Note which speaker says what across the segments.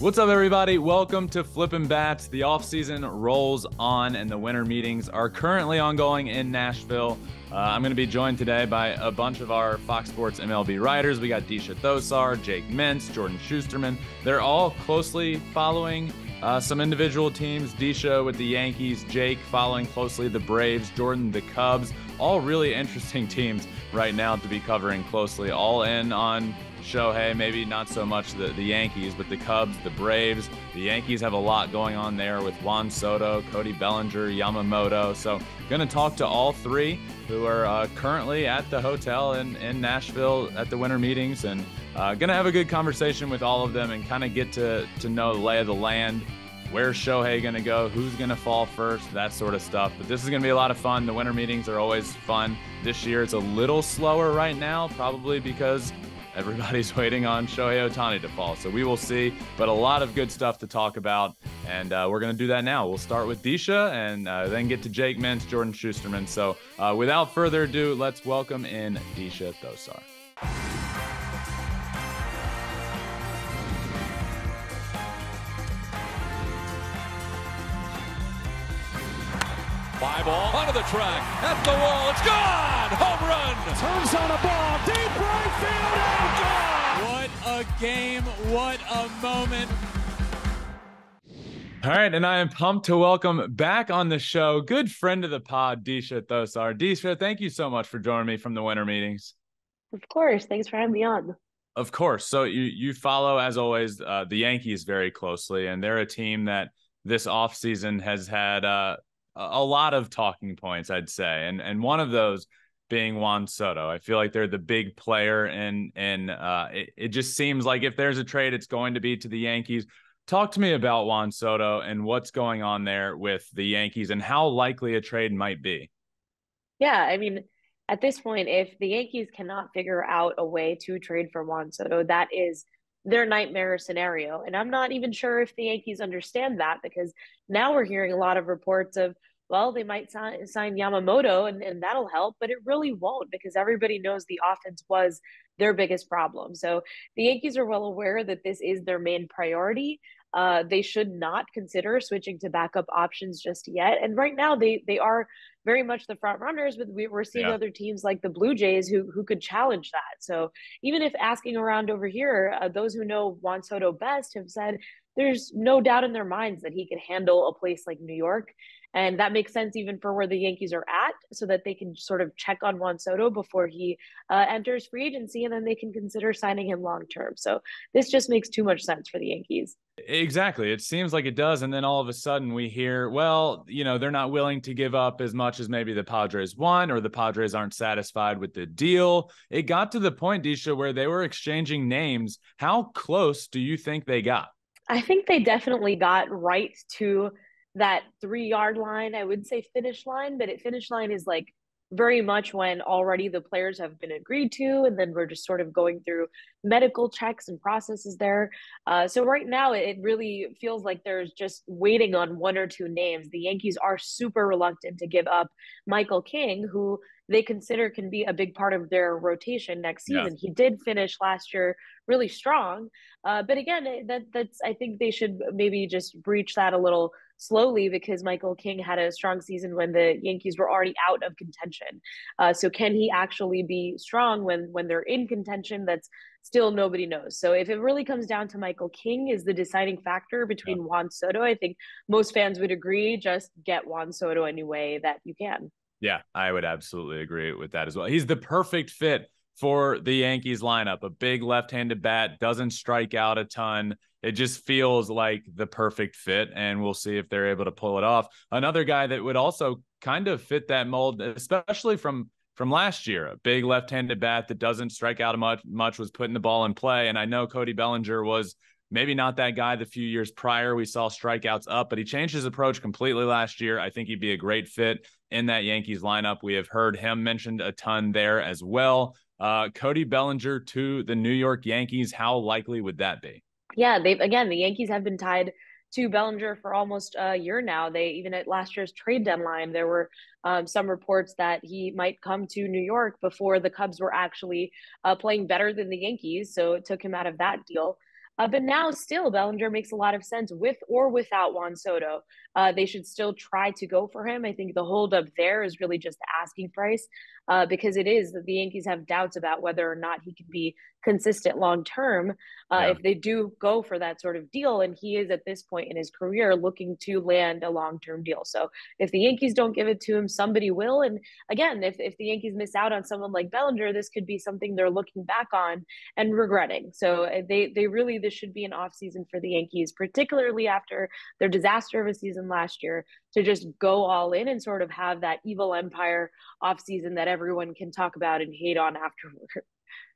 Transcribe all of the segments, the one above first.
Speaker 1: What's up, everybody? Welcome to Flippin Bats. The offseason rolls on, and the winter meetings are currently ongoing in Nashville. I'm going to be joined today by a bunch of our Fox Sports MLB writers. We got Deesha Thosar, Jake Mintz, Jordan Shusterman. They're all closely following some individual teams. Deesha with the Yankees, Jake following closely the Braves, Jordan the Cubs. All really interesting teams right now to be covering closely. All in on Shohei, maybe not so much the Yankees, but the Cubs, the Braves. The Yankees have a lot going on there with Juan Soto, Cody Bellinger, Yamamoto. So going to talk to all three who are currently at the hotel in Nashville at the winter meetings, and going to have a good conversation with all of them and kind of get to know the lay of the land. Where's Shohei going to go? Who's going to fall first? That sort of stuff. But this is going to be a lot of fun. The winter meetings are always fun. This year it's a little slower right now, probably because everybody's waiting on Shohei Ohtani to fall. So we will see, but a lot of good stuff to talk about. And we're going to do that now. We'll start with Deesha and then get to Jake Mintz, Jordan Shusterman. So without further ado, let's welcome in Deesha Thosar.
Speaker 2: Fly ball onto the track, at the wall, it's gone! Home run!
Speaker 3: Turns on a ball, deep right field, and gone!
Speaker 2: What a game, what a moment.
Speaker 1: All right, and I am pumped to welcome back on the show good friend of the pod, Deesha Thosar. Deesha, thank you so much for joining me from the winter meetings.
Speaker 4: Of course. Thanks for having me on.
Speaker 1: Of course. So you follow, as always, the Yankees very closely, and they're a team that this offseason has had a lot of talking points, I'd say, and one of those being Juan Soto. I feel like they're the big player, and it just seems like if there's a trade, it's going to be to the Yankees. Talk to me about Juan Soto and what's going on there with the Yankees and how likely a trade might be.
Speaker 4: Yeah, I mean, at this point, if the Yankees cannot figure out a way to trade for Juan Soto, that is their nightmare scenario. And I'm not even sure if the Yankees understand that, because now we're hearing a lot of reports of, well, they might sign Yamamoto and that'll help, but it really won't, because everybody knows the offense was their biggest problem. So the Yankees are well aware that this is their main priority. They should not consider switching to backup options just yet. And right now they are very much the front runners, but we're seeing other teams like the Blue Jays who could challenge that. So even if asking around over here, those who know Juan Soto best have said there's no doubt in their minds that he can handle a place like New York. And that makes sense even for where the Yankees are at, so that they can sort of check on Juan Soto before he enters free agency, and then they can consider signing him long term. So this just makes too much sense for the Yankees.
Speaker 1: Exactly. It seems like it does. And then all of a sudden we hear, well, they're not willing to give up as much as maybe the Padres want, or the Padres aren't satisfied with the deal. It got to the point, Deesha, where they were exchanging names. How close do you think they got?
Speaker 4: I think they definitely got right to that 3-yard line. I would say finish line, but finish line is like very much when already the players have been agreed to, and then we're just sort of going through medical checks and processes there. So right now it really feels like there's just waiting on one or two names. The Yankees are super reluctant to give up Michael King, who they consider can be a big part of their rotation next season. He did finish last year really strong. But again, that's I think they should maybe just breach that a little slowly, because Michael King had a strong season when the Yankees were already out of contention. So can he actually be strong when they're in contention? That's still nobody knows. So if it really comes down to Michael King is the deciding factor between Juan Soto, I think most fans would agree, just get Juan Soto any way that you can.
Speaker 1: Yeah, I would absolutely agree with that as well. He's the perfect fit for the Yankees lineup. A big left-handed bat, doesn't strike out a ton. It just feels like the perfect fit, and we'll see if they're able to pull it off. Another guy that would also kind of fit that mold, especially from last year, a big left-handed bat that doesn't strike out much, was putting the ball in play. And I know Cody Bellinger was maybe not that guy the few years prior. We saw strikeouts up, but he changed his approach completely last year. I think he'd be a great fit in that Yankees lineup. We have heard him mentioned a ton there as well. Cody Bellinger to the New York Yankees, how likely would that be?
Speaker 4: Yeah, the Yankees have been tied to Bellinger for almost a year now. They even at last year's trade deadline, there were some reports that he might come to New York before the Cubs were actually playing better than the Yankees. So it took him out of that deal. But now still Bellinger makes a lot of sense with or without Juan Soto. They should still try to go for him. I think the holdup there is really just the asking price, because it is that the Yankees have doubts about whether or not he can be consistent long term.
Speaker 1: Yeah.
Speaker 4: If they do go for that sort of deal, and he is at this point in his career looking to land a long term deal. So if the Yankees don't give it to him, somebody will. And again, if the Yankees miss out on someone like Bellinger, this could be something they're looking back on and regretting. So they really, this should be an off season for the Yankees, particularly after their disaster of a season last year, to just go all in and sort of have that evil empire off season that everyone can talk about and hate on afterward.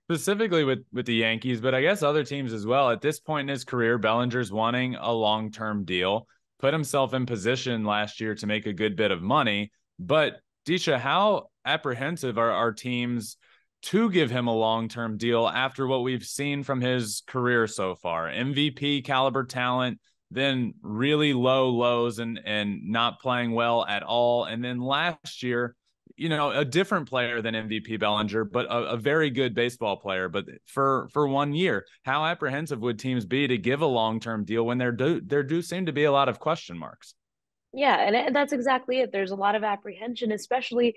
Speaker 1: Specifically with the Yankees, but I guess other teams as well. At this point in his career, Bellinger's wanting a long-term deal, put himself in position last year to make a good bit of money. But Deesha, how apprehensive are teams to give him a long-term deal after what we've seen from his career so far? MVP caliber talent, then really low lows and not playing well at all. And then last year, a different player than MVP Bellinger, but a very good baseball player. But for 1 year, how apprehensive would teams be to give a long-term deal when there do seem to be a lot of question marks?
Speaker 4: Yeah, and that's exactly it. There's a lot of apprehension, especially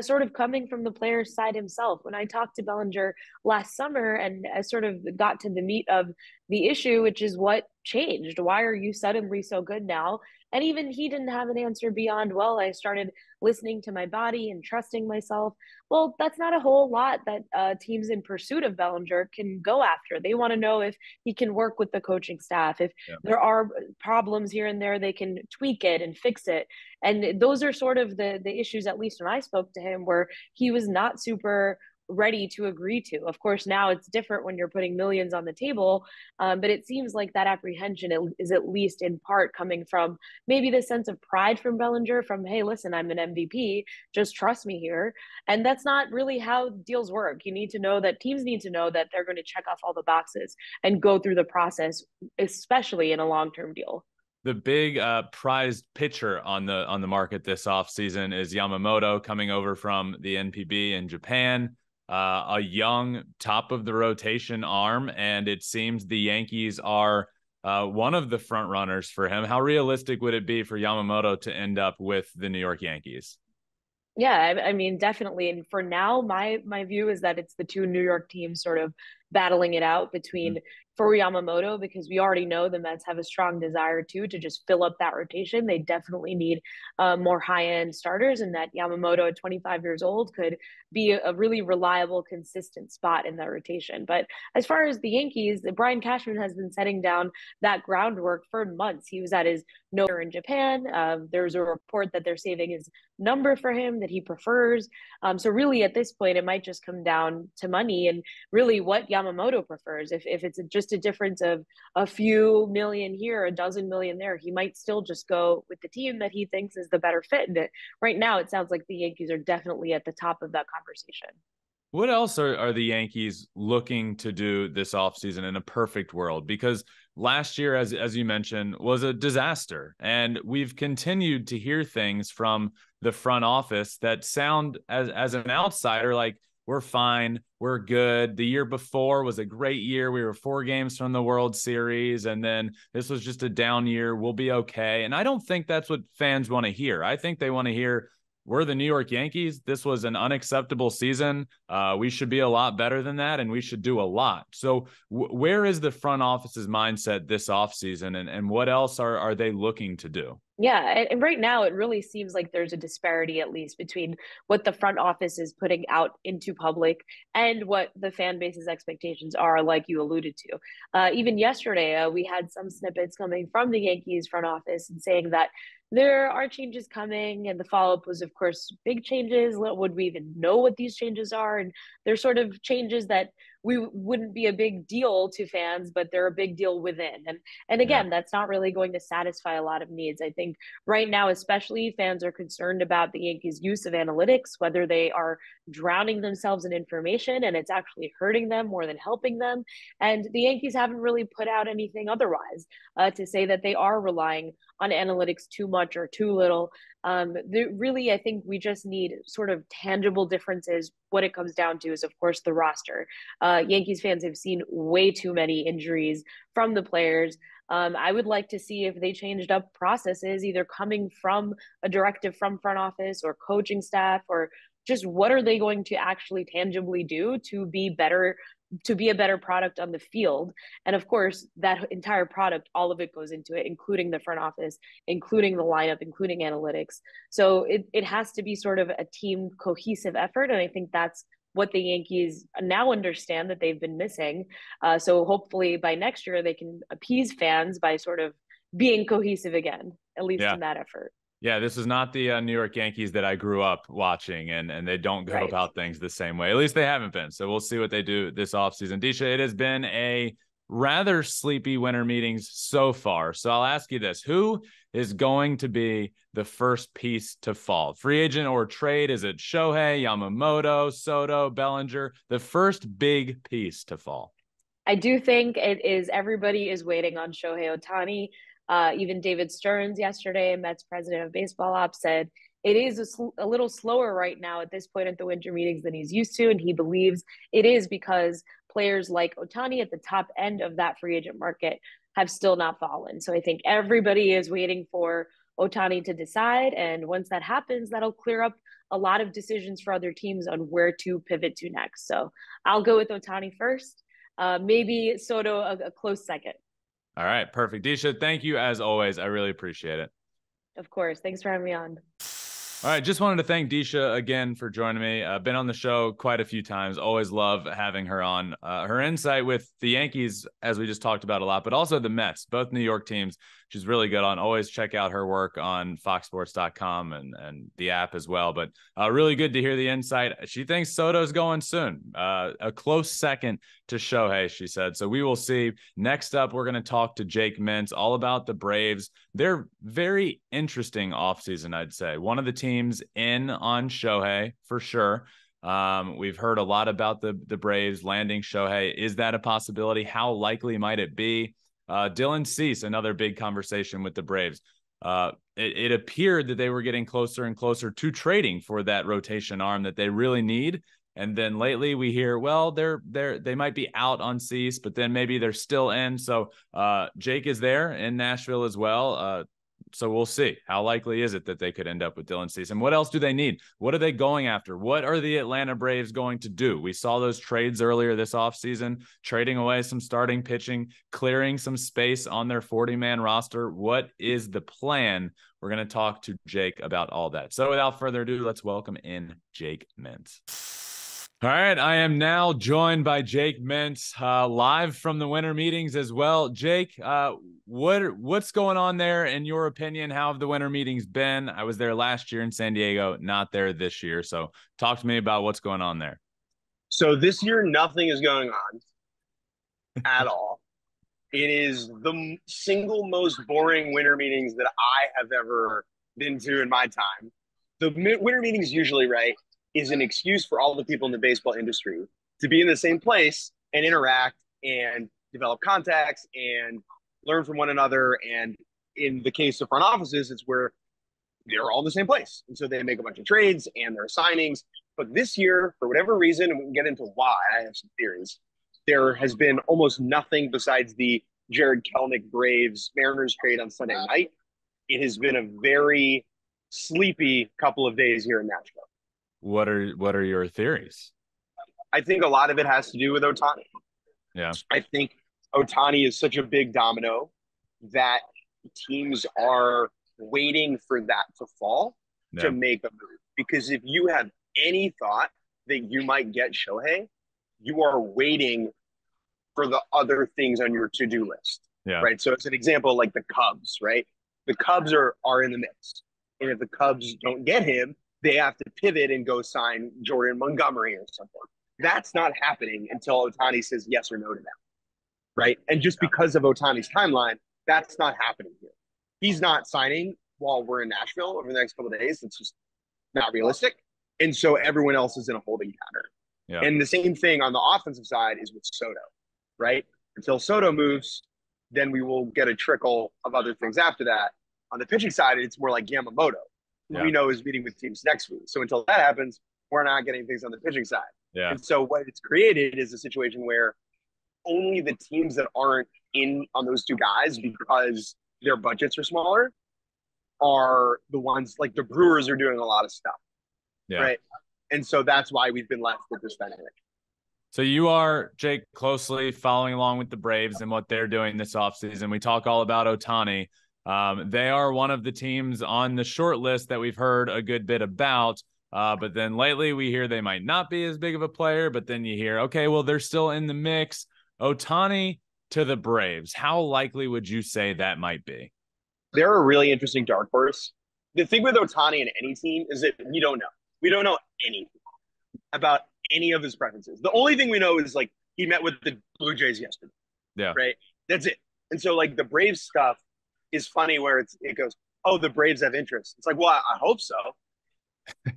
Speaker 4: sort of coming from the player's side himself. When I talked to Bellinger last summer and I sort of got to the meat of the issue, which is what changed. Why are you suddenly so good now? And even he didn't have an answer beyond, well, I started listening to my body and trusting myself. Well, that's not a whole lot that teams in pursuit of Bellinger can go after. They want to know if he can work with the coaching staff. If there are problems here and there, they can tweak it and fix it. And those are sort of the issues, at least when I spoke to him, where he was not super ready to agree to. Of course, now it's different when you're putting millions on the table, but it seems like that apprehension is at least in part coming from maybe the sense of pride from Bellinger, from, hey, listen, I'm an MVP, just trust me here. And that's not really how deals work. You need to know that teams need to know that they're going to check off all the boxes and go through the process, especially in a long-term deal.
Speaker 1: The big prized pitcher on the market this offseason is Yamamoto, coming over from the NPB in Japan. A young top of the rotation arm, and it seems the Yankees are one of the front runners for him. How realistic would it be for Yamamoto to end up with the New York Yankees?
Speaker 4: Yeah, I mean, definitely. And for now, my view is that it's the two New York teams sort of battling it out between for Yamamoto, because we already know the Mets have a strong desire to just fill up that rotation. They definitely need more high-end starters, and that Yamamoto at 25 years old could be a really reliable, consistent spot in that rotation. But as far as the Yankees, Brian Cashman has been setting down that groundwork for months. He was at his no in Japan. There's a report that they're saving his number for him that he prefers. So really, at this point, it might just come down to money and really what Yamamoto prefers. If it's just a difference of a few million here, a dozen million there, he might still just go with the team that he thinks is the better fit. And right now, it sounds like the Yankees are definitely at the top of that conversation.
Speaker 1: What else are the Yankees looking to do this offseason in a perfect world? Because last year, as you mentioned, was a disaster. And we've continued to hear things from the front office that sound, as an outsider, like we're fine, we're good. The year before was a great year. We were 4 games from the World Series, and then this was just a down year. We'll be okay. And I don't think that's what fans want to hear. I think they want to hear, we're the New York Yankees. This was an unacceptable season. We should be a lot better than that, and we should do a lot. So where is the front office's mindset this offseason, and what else are they looking to do?
Speaker 4: Yeah, and right now it really seems like there's a disparity, at least, between what the front office is putting out into public and what the fan base's expectations are, like you alluded to. Even yesterday, we had some snippets coming from the Yankees front office and saying that there are changes coming, and the follow-up was, of course, big changes. Would we even know what these changes are? And they're sort of changes that we wouldn't be a big deal to fans, but they're a big deal within. And again, that's not really going to satisfy a lot of needs. I think right now, especially, fans are concerned about the Yankees' use of analytics, whether they are drowning themselves in information and it's actually hurting them more than helping them. And the Yankees haven't really put out anything otherwise to say that they are relying on analytics too much or too little. Really, I think we just need sort of tangible differences. What it comes down to is, of course, the roster. Yankees fans have seen way too many injuries from the players. I would like to see if they changed up processes, either coming from a directive from front office or coaching staff, or just what are they going to actually tangibly do to be better, to be a better product on the field. And of course, that entire product, all of it goes into it, including the front office, including the lineup, including analytics. So it has to be sort of a team cohesive effort. And I think that's what the Yankees now understand that they've been missing. So hopefully by next year, they can appease fans by sort of being cohesive again, at least in that effort.
Speaker 1: Yeah, this is not the New York Yankees that I grew up watching, and they don't go about things the same way. At least they haven't been. So we'll see what they do this offseason. Deesha, it has been a rather sleepy winter meetings so far. So I'll ask you this. Who is going to be the first piece to fall? Free agent or trade? Is it Shohei, Yamamoto, Soto, Bellinger? The first big piece to fall.
Speaker 4: I do think it is everybody is waiting on Shohei Ohtani. Even David Stearns yesterday, Mets president of baseball ops, said it is a little slower right now at this point at the winter meetings than he's used to. And he believes it is because players like Ohtani at the top end of that free agent market have still not fallen. So I think everybody is waiting for Ohtani to decide. And once that happens, that'll clear up a lot of decisions for other teams on where to pivot to next. So I'll go with Ohtani first. Maybe Soto a close second.
Speaker 1: All right, perfect. Deesha, thank you as always. I really appreciate it.
Speaker 4: Of course. Thanks for having me on.
Speaker 1: All right, just wanted to thank Deesha again for joining me. Been on the show quite a few times. Always love having her on. Her insight with the Yankees, as we just talked about a lot, but also the Mets, both New York teams, she's really good on. Always check out her work on foxsports.com and the app as well. But really good to hear the insight. She thinks Soto's going soon. A close second to Shohei, she said. So we will see. Next up, we're going to talk to Jake Mintz all about the Braves. They're very interesting offseason, I'd say. One of the teams in on Shohei for sure. We've heard a lot about the Braves landing Shohei. Is that a possibility? How likely might it be? Dylan Cease, another big conversation with the Braves. It appeared that they were getting closer and closer to trading for that rotation arm that they really need. And then lately we hear, well, they might be out on Cease, but then maybe they're still in. So Jake is there in Nashville as well. So we'll see. How likely is it that they could end up with Dylan Cease? And what else do they need? What are they going after? What are the Atlanta Braves going to do? We saw those trades earlier this offseason, trading away some starting pitching, clearing some space on their 40-man roster. What is the plan? We're going to talk to Jake about all that. So without further ado, let's welcome in Jake Mintz. All right, I am now joined by Jake Mintz, live from the winter meetings as well. Jake, what's going on there in your opinion? How have the winter meetings been? I was there last year in San Diego, not there this year. So talk to me about what's going on there.
Speaker 5: So this year, nothing is going on at all. It is the single most boring winter meetings that I have ever been to in my time. The winter meetings usually, right, is an excuse for all the people in the baseball industry to be in the same place and interact and develop contacts and learn from one another. And in the case of front offices, it's where they're all in the same place. And so they make a bunch of trades and there are signings. But this year, for whatever reason, and we can get into why, I have some theories, there has been almost nothing besides the Jared Kelenic Braves Mariners trade on Sunday night. It has been a very sleepy couple of days here in Nashville.
Speaker 1: What are your theories?
Speaker 5: I think a lot of it has to do with Ohtani.
Speaker 1: Yeah.
Speaker 5: I think Ohtani is such a big domino that teams are waiting for that to fall to make a move. Because if you have any thought that you might get Shohei, you are waiting for the other things on your to-do list.
Speaker 1: Yeah.
Speaker 5: Right. So it's an example like the Cubs, right? The Cubs are in the mix. And if the Cubs don't get him, they have to pivot and go sign Jordan Montgomery or something. That's not happening until Ohtani says yes or no to them, right? And just because of Ohtani's timeline, that's not happening here. He's not signing while we're in Nashville over the next couple of days. It's just not realistic. And so everyone else is in a holding pattern.
Speaker 1: Yeah.
Speaker 5: And the same thing on the offensive side is with Soto, right? Until Soto moves, then we will get a trickle of other things after that. On the pitching side, it's more like Yamamoto. We know is meeting with teams next week. So until that happens, we're not getting things on the pitching side.
Speaker 1: Yeah.
Speaker 5: And so what it's created is a situation where only the teams that aren't in on those two guys because their budgets are smaller are the ones like the Brewers are doing a lot of stuff.
Speaker 1: Yeah.
Speaker 5: Right. And so that's why we've been left with this dynamic.
Speaker 1: So you are, Jake, closely following along with the Braves and what they're doing this offseason. We talk all about Ohtani. They are one of the teams on the short list that we've heard a good bit about. But then lately we hear they might not be as big of a player. But then you hear, okay, well, they're still in the mix. Ohtani to the Braves. How likely would you say that might be?
Speaker 5: They're a really interesting dark horse. The thing with Ohtani and any team is that we don't know. We don't know anything about any of his preferences. The only thing we know is like he met with the Blue Jays yesterday.
Speaker 1: Yeah.
Speaker 5: Right. That's it. And so like the Braves stuff is funny where it goes, oh, the Braves have interest. It's like, well, I hope so.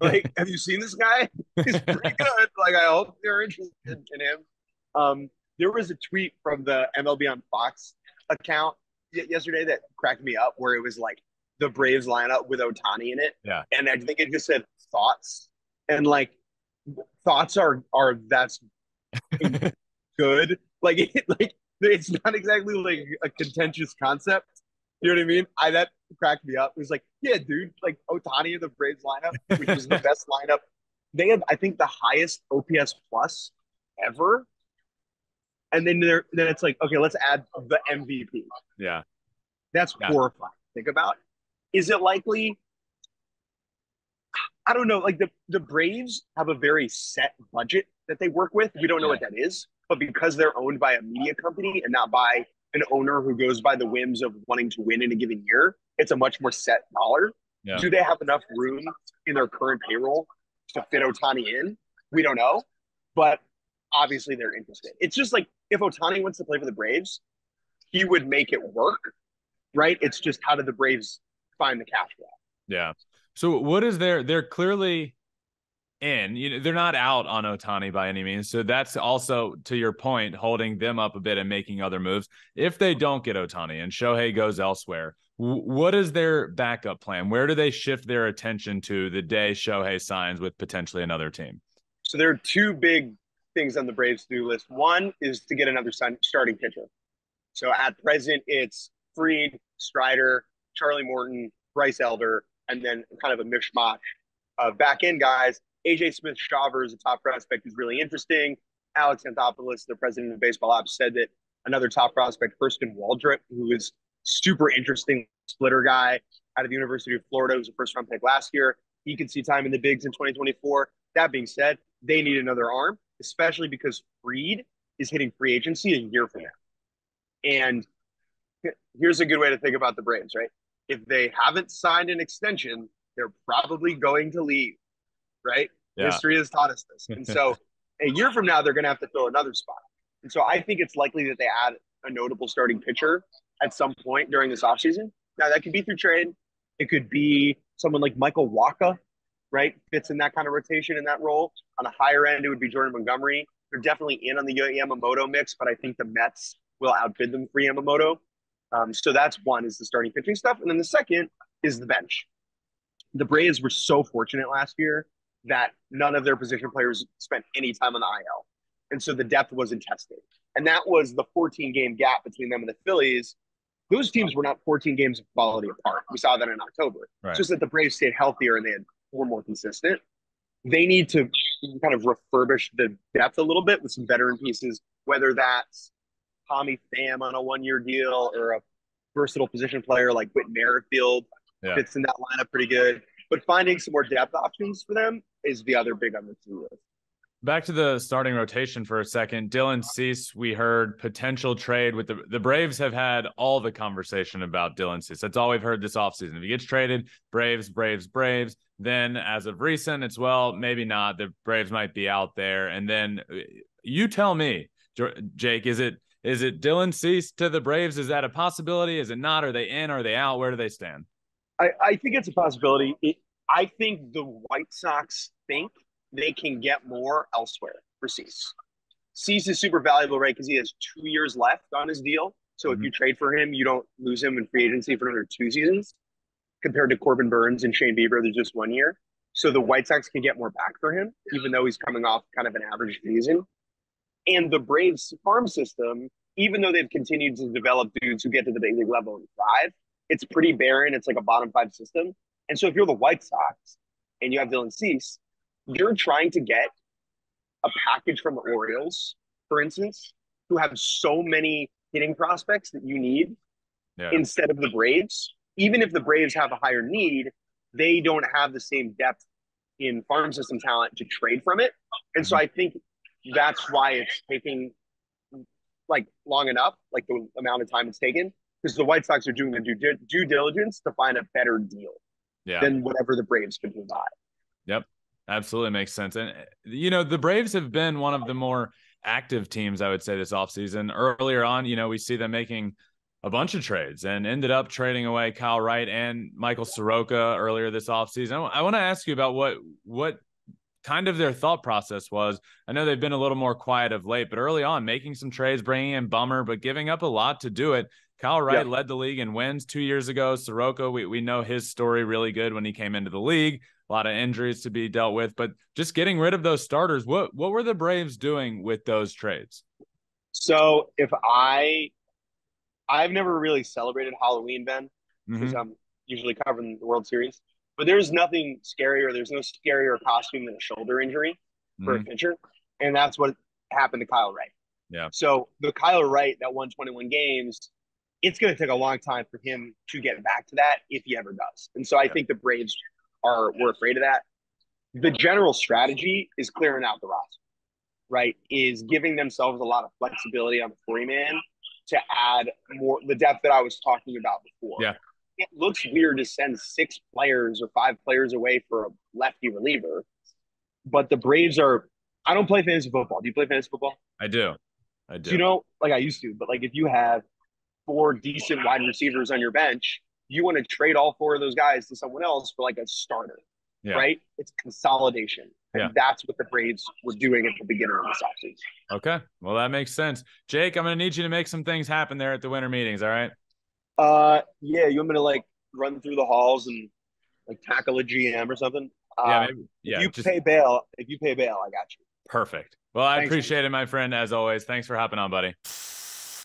Speaker 5: Like, have you seen this guy? He's pretty good. Like, I hope they're interested in him. There was a tweet from the MLB on Fox account yesterday that cracked me up where it was like the Braves lineup with Ohtani in it.
Speaker 1: Yeah.
Speaker 5: And I think it just said thoughts. And like thoughts are that's good. Like it's not exactly like a contentious concept. You know what I mean? That cracked me up. It was like, yeah, dude, like Ohtani in the Braves lineup, which is the best lineup. They have, I think, the highest OPS plus ever. And then it's like, okay, let's add the MVP.
Speaker 1: Yeah.
Speaker 5: That's horrifying to think about. Is it likely? I don't know. Like the Braves have a very set budget that they work with. We don't know what that is. But because they're owned by a media company and not by an owner who goes by the whims of wanting to win in a given year, it's a much more set dollar.
Speaker 1: Yeah.
Speaker 5: Do they have enough room in their current payroll to fit Ohtani in? We don't know. But obviously they're interested. It's just like if Ohtani wants to play for the Braves, he would make it work, right? It's just how did the Braves find the cash flow?
Speaker 1: Yeah. So what is they're clearly in, they're not out on Ohtani by any means. So that's also, to your point, holding them up a bit and making other moves. If they don't get Ohtani and Shohei goes elsewhere, what is their backup plan? Where do they shift their attention to the day Shohei signs with potentially another team?
Speaker 5: So there are two big things on the Braves to-do list. One is to get another starting pitcher. So at present, it's Fried, Strider, Charlie Morton, Bryce Elder, and then kind of a mishmash of back-end guys. AJ Smith-Shawver is a top prospect who's really interesting. Alex Anthopoulos, the president of Baseball Ops, said that another top prospect, Kirsten Waldrop, who is super interesting splitter guy out of the University of Florida, who was a first-round pick last year. He could see time in the bigs in 2024. That being said, they need another arm, especially because Fried is hitting free agency a year from now. And here's a good way to think about the Braves, right? If they haven't signed an extension, they're probably going to leave, right? Yeah. History has taught us this. And so a year from now, they're going to have to fill another spot. And so I think it's likely that they add a notable starting pitcher at some point during this offseason. Now, that could be through trade. It could be someone like Michael Wacha, right? Fits in that kind of rotation in that role. On a higher end, it would be Jordan Montgomery. They're definitely in on the Yamamoto mix, but I think the Mets will outbid them for Yamamoto. So that's one, is the starting pitching stuff. And then the second is the bench. The Braves were so fortunate last year that none of their position players spent any time on the IL. And so the depth wasn't tested. And that was the 14-game gap between them and the Phillies. Those teams were not 14 games of quality apart. We saw that in October. Right. It's just that the Braves stayed healthier and they were more consistent. They need to kind of refurbish the depth a little bit with some veteran pieces, whether that's Tommy Pham on a one-year deal or a versatile position player like Whit Merrifield fits in that lineup pretty good. But finding some more depth options for them is the other big on the to-do list.
Speaker 1: Back to the starting rotation for a second. Dylan Cease, we heard potential trade with the Braves have had all the conversation about Dylan Cease. That's all we've heard this offseason. If he gets traded, Braves. Then as of recent, it's, well, maybe not. The Braves might be out there. And then you tell me, Jake, is it Dylan Cease to the Braves? Is that a possibility? Is it not? Are they in? Are they out? Where do they stand?
Speaker 5: I think it's a possibility. I think the White Sox think they can get more elsewhere for Cease. Cease is super valuable, right? Because he has 2 years left on his deal. So if you trade for him, you don't lose him in free agency for another 2 seasons. Compared to Corbin Burns and Shane Bieber, there's just 1 year. so the White Sox can get more back for him, even though he's coming off kind of an average season. And the Braves farm system, even though they've continued to develop dudes who get to the big league level and thrive, it's pretty barren. It's like a bottom five system. And so if you're the White Sox and you have Dylan Cease, you're trying to get a package from the Orioles, for instance, who have so many hitting prospects that you need instead of the Braves. Even if the Braves have a higher need, they don't have the same depth in farm system talent to trade from it. And so I think that's why it's taking like long enough, like the amount of time it's taken, because the White Sox are doing the due diligence to find a better deal than whatever the Braves can provide.
Speaker 1: Yep. Absolutely makes sense. And, you know, the Braves have been one of the more active teams, I would say, this offseason. Earlier on, you know, we see them making a bunch of trades and ended up trading away Kyle Wright and Michael Soroka earlier this offseason. I want to ask you about what kind of their thought process was. I know they've been a little more quiet of late, but early on, making some trades, bringing in Bummer, but giving up a lot to do it. Kyle Wright led the league in wins 2 years ago. Soroka, we know his story really good when he came into the league. A lot of injuries to be dealt with, but just getting rid of those starters. What were the Braves doing with those trades?
Speaker 5: So if I've never really celebrated Halloween, Ben, because I'm usually covering the World Series, but there's nothing scarier. There's no scarier costume than a shoulder injury for a pitcher. And that's what happened to Kyle Wright.
Speaker 1: Yeah.
Speaker 5: So the Kyle Wright that won 21 games, it's going to take a long time for him to get back to that if he ever does. And so I think the Braves were afraid of that. The general strategy is clearing out the roster, right? Is giving themselves a lot of flexibility on the 40-man to add more the depth that I was talking about before.
Speaker 1: Yeah.
Speaker 5: It looks weird to send 6 players or 5 players away for a lefty reliever, but the Braves are – I don't play fantasy football. Do you play fantasy football?
Speaker 1: I do.
Speaker 5: Do you know, like I used to, but like if you have 4 decent wide receivers on your bench, you want to trade all 4 of those guys to someone else for like a starter, right? It's consolidation. And that's what the Braves were doing at the beginning of this offseason.
Speaker 1: Okay. Well, that makes sense. Jake, I'm going to need you to make some things happen there at the winter meetings, all right?
Speaker 5: Yeah, you want me to like run through the halls and like tackle a GM or something?
Speaker 1: Maybe.
Speaker 5: If you pay bail, I got you.
Speaker 1: Perfect. Well, I appreciate it, my friend, as always. Thanks for hopping on, buddy.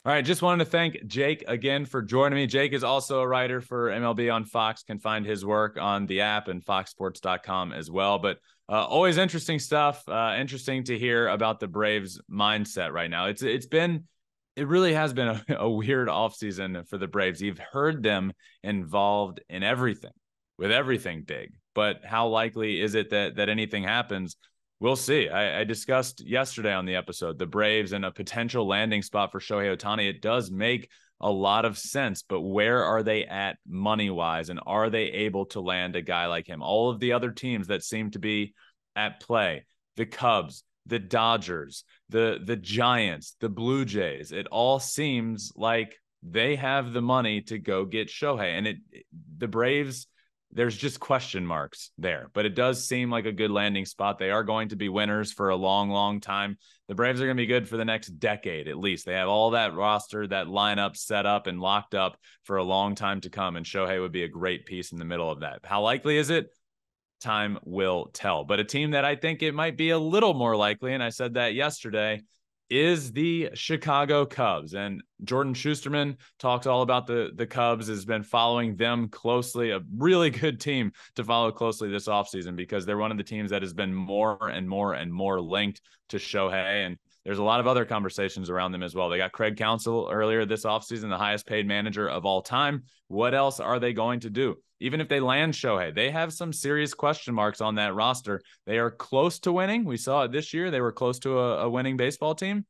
Speaker 1: All right, just wanted to thank Jake again for joining me. Jake is also a writer for MLB on Fox. Can find his work on the app and foxsports.com as well. But always interesting stuff. Interesting to hear about the Braves' mindset right now. It really has been a weird offseason for the Braves. You've heard them involved in everything, with everything big. But how likely is it that anything happens? We'll see. I discussed yesterday on the episode the Braves and a potential landing spot for Shohei Ohtani. It does make a lot of sense, but where are they at money-wise, and are they able to land a guy like him? All of the other teams that seem to be at play, the Cubs, the Dodgers, the Giants, the Blue Jays, it all seems like they have the money to go get Shohei. And the Braves, there's just question marks there, but it does seem like a good landing spot. They are going to be winners for a long, long time. The Braves are going to be good for the next decade, at least. They have all that roster, that lineup set up and locked up for a long time to come. And Shohei would be a great piece in the middle of that. How likely is it? Time will tell. But a team that I think it might be a little more likely, and I said that yesterday, is the Chicago Cubs. And Jordan Shusterman talks all about the Cubs, has been following them closely, a really good team to follow closely this offseason because they're one of the teams that has been more and more and more linked to Shohei. And there's a lot of other conversations around them as well. They got Craig Counsell earlier this offseason, the highest paid manager of all time. What else are they going to do? Even if they land Shohei, they have some serious question marks on that roster. They are close to winning. We saw it this year. They were close to a winning baseball team.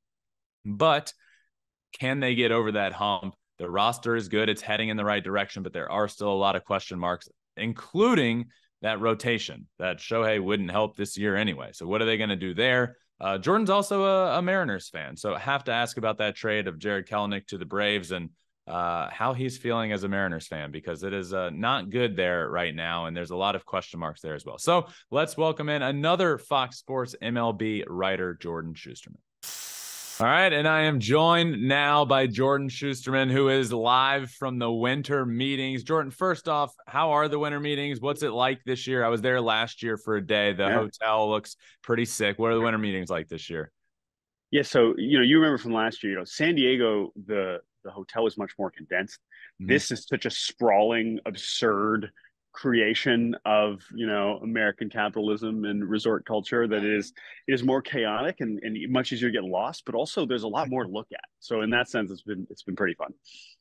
Speaker 1: But can they get over that hump? The roster is good. It's heading in the right direction, but there are still a lot of question marks, including that rotation that Shohei wouldn't help this year anyway. So what are they going to do there? Jordan's also a Mariners fan, so I have to ask about that trade of Jared Kelenic to the Braves and how he's feeling as a Mariners fan, because it is not good there right now, and there's a lot of question marks there as well. So let's welcome in another Fox Sports MLB writer, Jordan Shusterman. All right, and I am joined now by Jordan Shusterman, who is live from the winter meetings. Jordan, first off, how are the winter meetings? What's it like this year? I was there last year for a day. The hotel looks pretty sick. What are the winter meetings like this year?
Speaker 6: Yeah, so you remember from last year, San Diego, the hotel is much more condensed.
Speaker 1: Mm-hmm.
Speaker 6: This is such a sprawling, absurd creation of American capitalism and resort culture that it is more chaotic and much easier to get lost, but also there's a lot more to look at. So in that sense, it's been pretty fun.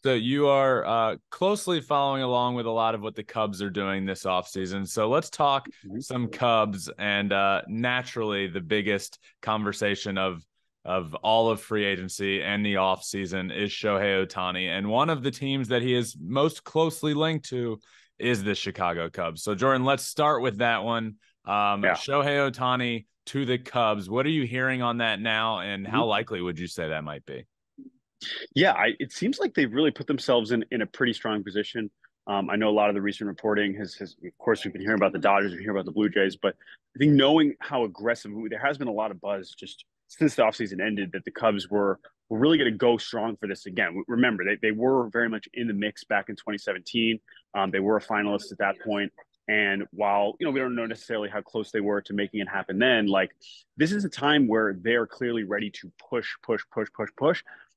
Speaker 1: So you are closely following along with a lot of what the Cubs are doing this offseason. So let's talk some Cubs, and naturally the biggest conversation of all of free agency and the offseason is Shohei Ohtani. And one of the teams that he is most closely linked to is the Chicago Cubs. So Jordan, let's start with that one. Shohei Ohtani to the Cubs. What are you hearing on that now, and how likely would you say that might be?
Speaker 6: Yeah, it seems like they've really put themselves in a pretty strong position. I know a lot of the recent reporting has, of course, we've been hearing about the Dodgers, we've been hearing about the Blue Jays, but I think knowing how aggressive, there has been a lot of buzz just since the offseason ended that the Cubs were really going to go strong for this again. Remember, they were very much in the mix back in 2017. They were a finalist at that point. And while, we don't know necessarily how close they were to making it happen then, this is a time where they're clearly ready to push.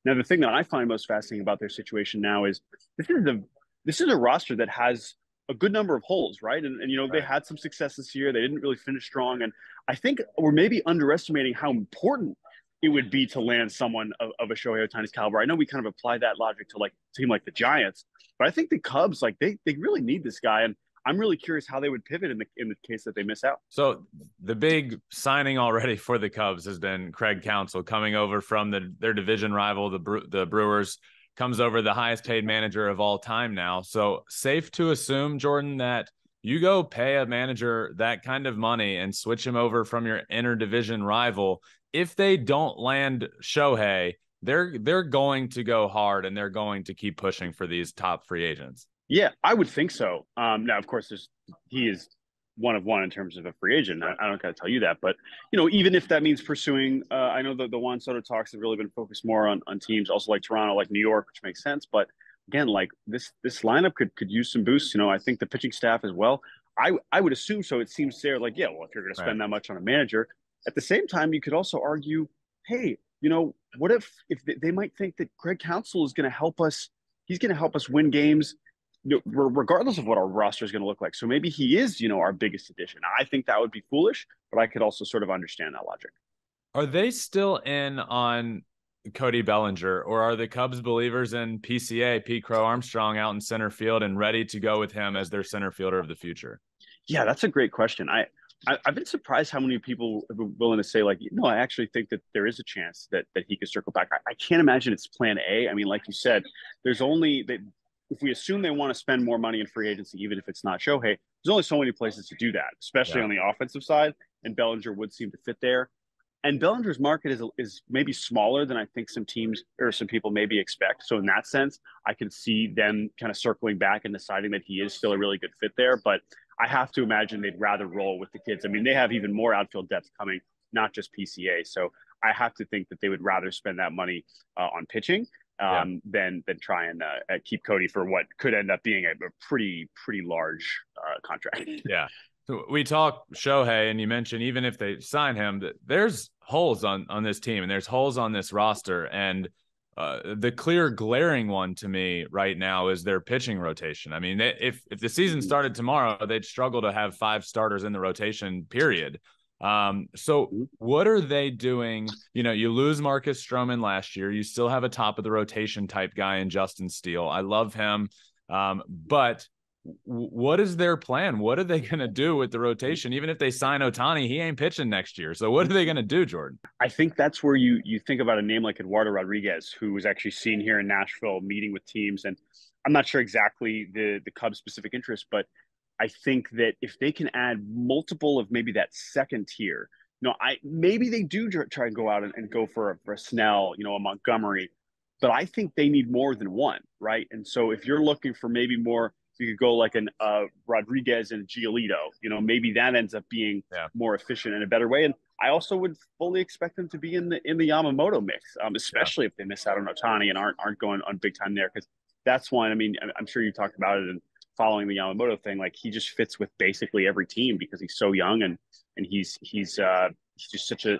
Speaker 6: Now, the thing that I find most fascinating about their situation now is this is a roster that has a good number of holes, right? And they had some success this year. They didn't really finish strong. And I think we're maybe underestimating how important it would be to land someone of a Shohei Ohtani's caliber. I know we kind of apply that logic to a team like the Giants, but I think the Cubs, they really need this guy. And I'm really curious how they would pivot in the case that they miss out.
Speaker 1: So the big signing already for the Cubs has been Craig Counsell coming over from their division rival, the Brewers. Comes over the highest paid manager of all time now. So safe to assume, Jordan, that you go pay a manager that kind of money and switch him over from your interdivision rival. If they don't land Shohei, they're going to go hard and they're going to keep pushing for these top free agents.
Speaker 6: Yeah, I would think so. Now, of course, he is one of one in terms of a free agent. I don't got to tell you that, but even if that means pursuing, I know the Juan Soto talks have really been focused more on teams also like Toronto, like New York, which makes sense. But again, this lineup could use some boosts. I think the pitching staff as well. I would assume so. It seems fair. Well, if you're going to spend that much on a manager, at the same time, you could also argue, hey, what if they might think that Craig Counsell is going to help us? He's going to help us win games, regardless of what our roster is going to look like. So maybe he is, our biggest addition. I think that would be foolish, but I could also sort of understand that logic.
Speaker 1: Are they still in on Cody Bellinger, or are the Cubs believers in PCA, Pete Crow Armstrong, out in center field and ready to go with him as their center fielder of the future? Yeah,
Speaker 6: that's a great question. I've been surprised how many people are willing to say, I actually think that there is a chance that he could circle back. I can't imagine it's plan A. I mean, like you said, there's only that. If we assume they want to spend more money in free agency, even if it's not Shohei, there's only so many places to do that, especially on the offensive side. And Bellinger would seem to fit there. And Bellinger's market is maybe smaller than I think some teams or some people maybe expect. So in that sense, I can see them kind of circling back and deciding that he is still a really good fit there. But I have to imagine they'd rather roll with the kids. I mean, they have even more outfield depth coming, not just PCA. So I have to think that they would rather spend that money on pitching. Than try and keep Cody for what could end up being a pretty large contract.
Speaker 1: Yeah. So we talk Shohei, and you mentioned even if they sign him, there's holes on this team and there's holes on this roster. And the clear glaring one to me right now is their pitching rotation. I mean, if the season started tomorrow, they'd struggle to have 5 starters in the rotation, period. So what are they doing? You lose Marcus Stroman last year. You still have a top of the rotation type guy in Justin Steele. I love him. But what is their plan? What are they going to do with the rotation? Even if they sign Ohtani, he ain't pitching next year. So what are they going to do, Jordan?
Speaker 6: I think that's where you think about a name like Eduardo Rodriguez, who was actually seen here in Nashville meeting with teams. And I'm not sure exactly the Cubs' specific interest, but I think that if they can add multiple of maybe that second tier, maybe they do try and go out and go for a Snell, a Montgomery, but I think they need more than one, right? And so if you're looking for maybe more, you could go like an Rodriguez and Giolito, maybe that ends up being more efficient in a better way. And I also would fully expect them to be in the Yamamoto mix, especially if they miss out on Ohtani and aren't going on big time there, because that's one. I mean, I'm sure you talked about it and following the Yamamoto thing. Like, he just fits with basically every team because he's so young and he's just such a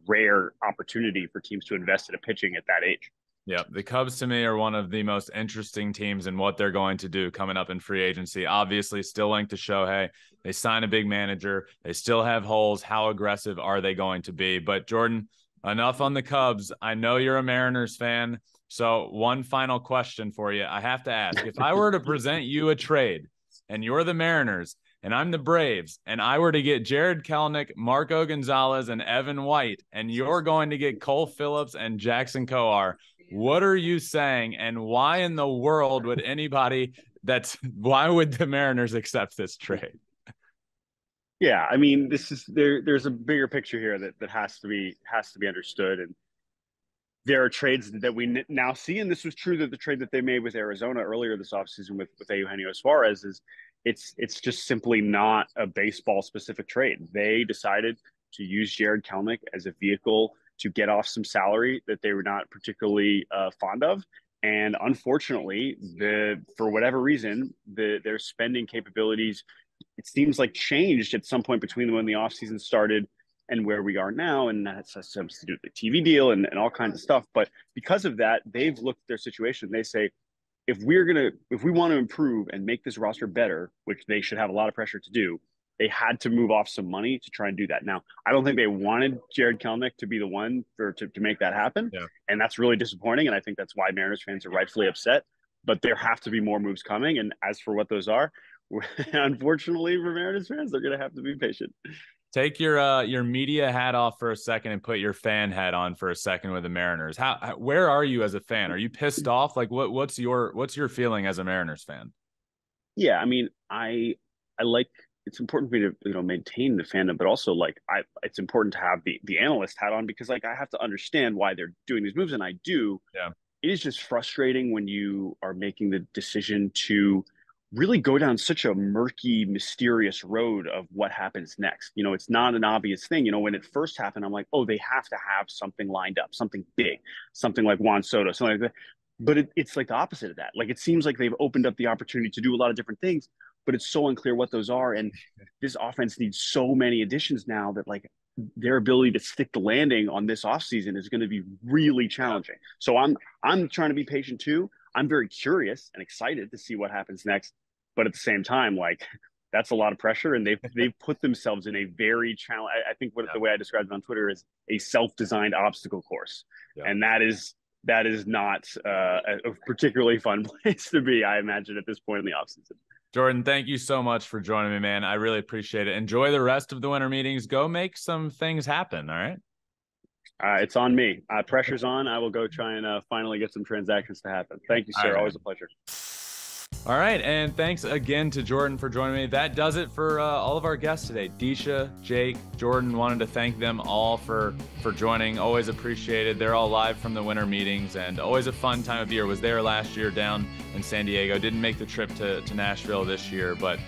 Speaker 6: rare opportunity for teams to invest in a pitching at that age.
Speaker 1: Yeah, the Cubs to me are one of the most interesting teams in what they're going to do coming up in free agency. Obviously, still linked to Shohei. They sign a big manager. They still have holes. How aggressive are they going to be? But Jordan, enough on the Cubs. I know you're a Mariners fan. So one final question for you. I have to ask, if I were to present you a trade and you're the Mariners and I'm the Braves, and I were to get Jared Kelenic, Marco Gonzalez, and Evan White, and you're going to get Cole Phillips and Jackson Kowar, what are you saying? And why in the world would why would the Mariners accept this trade?
Speaker 6: Yeah, I mean, there's a bigger picture here that has to be understood. And there are trades that we now see, and this was true that the trade that they made with Arizona earlier this offseason with Eugenio Suarez is it's just simply not a baseball specific trade. They decided to use Jared Kelenic as a vehicle to get off some salary that they were not particularly fond of. And unfortunately, for whatever reason, their spending capabilities, it seems like, changed at some point between when the offseason started and where we are now. And that's something to do with the TV deal and all kinds of stuff. But because of that, they've looked at their situation. They say, if we want to improve and make this roster better, which they should have a lot of pressure to do, they had to move off some money to try and do that. Now, I don't think they wanted Jared Kelenic to be the one to make that happen. Yeah. And that's really disappointing. And I think that's why Mariners fans are rightfully upset. But there have to be more moves coming. And as for what those are, unfortunately for Mariners fans, they're going to have to be patient.
Speaker 1: Take your media hat off for a second and put your fan hat on for a second with the Mariners. Where are you as a fan? Are you pissed off? Like, what's your feeling as a Mariners fan?
Speaker 6: Yeah, I mean, I like, it's important for me to maintain the fandom, but also it's important to have the analyst hat on, because I have to understand why they're doing these moves, and I do. Yeah. It is just frustrating when you are making the decision to really go down such a murky, mysterious road of what happens next. It's not an obvious thing. When it first happened, I'm like, oh, they have to have something lined up, something big, something like Juan Soto, something like that. But it's like the opposite of that. Like, it seems like they've opened up the opportunity to do a lot of different things, but it's so unclear what those are. And this offense needs so many additions now that, like, their ability to stick the landing on this offseason is going to be really challenging. So I'm trying to be patient too. I'm very curious and excited to see what happens next. But at the same time, like, that's a lot of pressure, and they've put themselves in a very challenge. I think the way I described it on Twitter is a self-designed obstacle course, and that is not a particularly fun place to be, I imagine, at this point in the offseason.
Speaker 1: Jordan, thank you so much for joining me, man. I really appreciate it. Enjoy the rest of the winter meetings. Go make some things happen. All right.
Speaker 6: It's on me. Pressure's on. I will go try and finally get some transactions to happen. Thank you, sir. Right. Always a pleasure.
Speaker 1: All right, and thanks again to Jordan for joining me. That does it for all of our guests today. Deesha, Jake, Jordan, wanted to thank them all for joining. Always appreciated. They're all live from the winter meetings, and always a fun time of year. Was there last year down in San Diego. Didn't make the trip to Nashville this year, but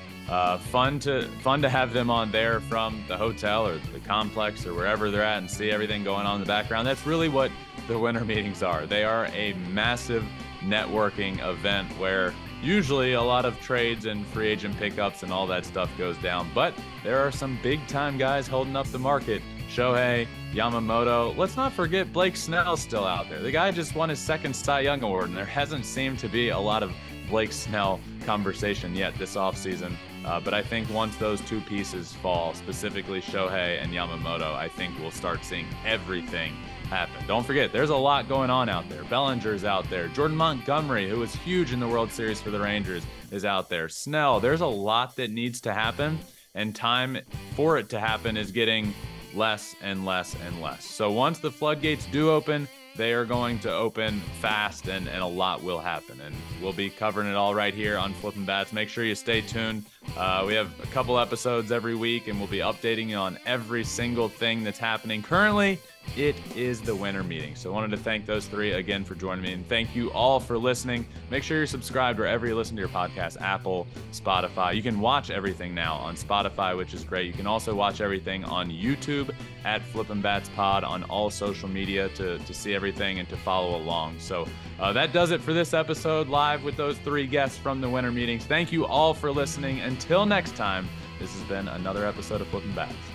Speaker 1: fun to have them on there from the hotel or the complex or wherever they're at and see everything going on in the background. That's really what the winter meetings are. They are a massive networking event where usually a lot of trades and free agent pickups and all that stuff goes down, but there are some big time guys holding up the market. Shohei, Yamamoto. Let's not forget Blake Snell's still out there. The guy just won his second Cy Young Award, and there hasn't seemed to be a lot of Blake Snell conversation yet this offseason. But I think once those two pieces fall, specifically Shohei and Yamamoto, I think we'll start seeing everything happen. Don't forget, there's a lot going on out there. Bellinger's out there. Jordan Montgomery, who was huge in the World Series for the Rangers, is out there. Snell, there's a lot that needs to happen, and time for it to happen is getting less and less and less. So once the floodgates do open, they are going to open fast, and a lot will happen. And we'll be covering it all right here on Flippin Bats. Make sure you stay tuned. We have a couple episodes every week, and we'll be updating you on every single thing that's happening currently it is the winter meeting. So I wanted to thank those three again for joining me, and thank you all for listening. Make sure you're subscribed wherever you listen to your podcast, Apple, Spotify. You can watch everything now on Spotify, which is great. You can also watch everything on YouTube at Flippin Bats Pod, on all social media to see everything and to follow along. So that does it for this episode, live with those three guests from the winter meetings. Thank you all for listening. Until next time, this has been another episode of Flippin Bats.